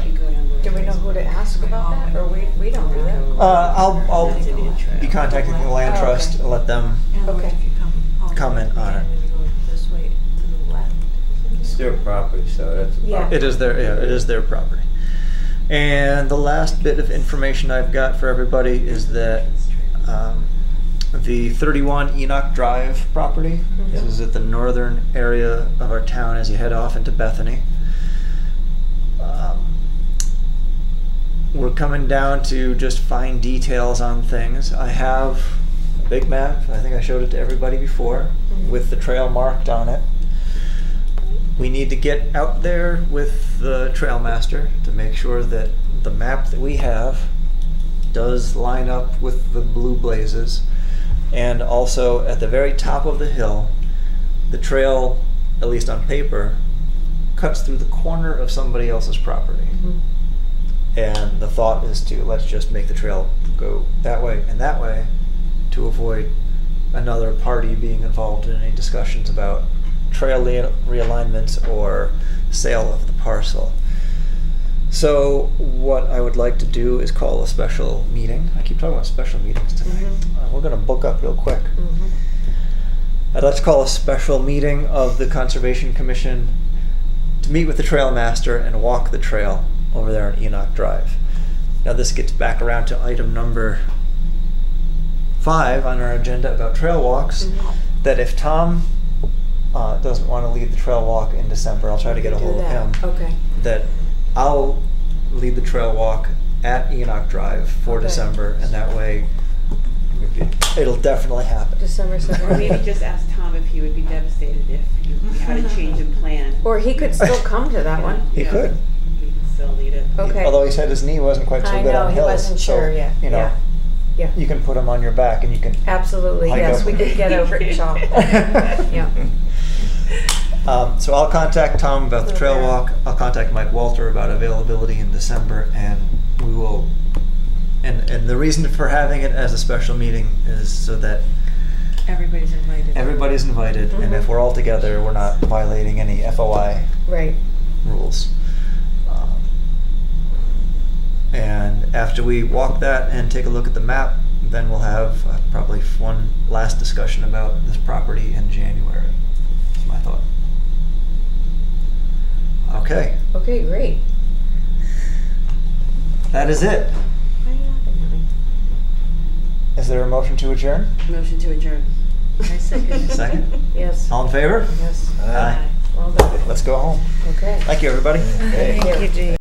you go down. Do we know who to ask about that, or we don't do that? I'll That's Indian Trail. be contacting the land Oh, trust okay. and let them Okay. comment on it. This way to the left. It's their property, so that's a Yeah. property. It is their property. And the last bit of information I've got for everybody is that the 31 Enoch Drive property. This is at the northern area of our town as you head off into Bethany. We're coming down to just fine details on things. I have a big map. I think I showed it to everybody before with the trail marked on it. We need to get out there with the trail master to make sure that the map that we have does line up with the blue blazes. And also at the very top of the hill, the trail, at least on paper, cuts through the corner of somebody else's property. And the thought is to let's just make the trail go that way and that way to avoid another party being involved in any discussions about trail realignments or sale of the parcel. So what I would like to do is call a special meeting. I keep talking about special meetings tonight. We're going to book up real quick. I'd like to call a special meeting of the Conservation Commission to meet with the trail master and walk the trail over there on Enoch Drive. Now this gets back around to item number 5 on our agenda about trail walks, that if Tom doesn't want to lead the trail walk in December, I'll try to get a hold of him. Okay. That I'll lead the trail walk at Enoch Drive for Okay. December, and that way it'll definitely happen. December Or 7th. maybe just ask Tom if he would be devastated if you had a change in plan. Or he could still come to that one. He could. He could still lead it. Okay. Although he said his knee wasn't quite so I good know, on he hills. wasn't so, sure yet. You know, Yeah. Yeah. you can put them on your back and you can. Absolutely, hike yes, up. we could get a rickshaw. Yeah. So I'll contact Tom about the trail walk. I'll contact Mike Walter about availability in December, and we will. And the reason for having it as a special meeting is so that Everybody's invited. everybody's invited, and if we're all together, we're not violating any FOI Right. rules. And after we walk that and take a look at the map, then we'll have probably one last discussion about this property in January. That's my thought. Okay, Okay, great. that is it. Is there a motion to adjourn? Motion to adjourn. I second. Second? Yes. All in favor? Yes. Aye. Well done. Let's go home. Okay. Thank you, everybody. Thank you.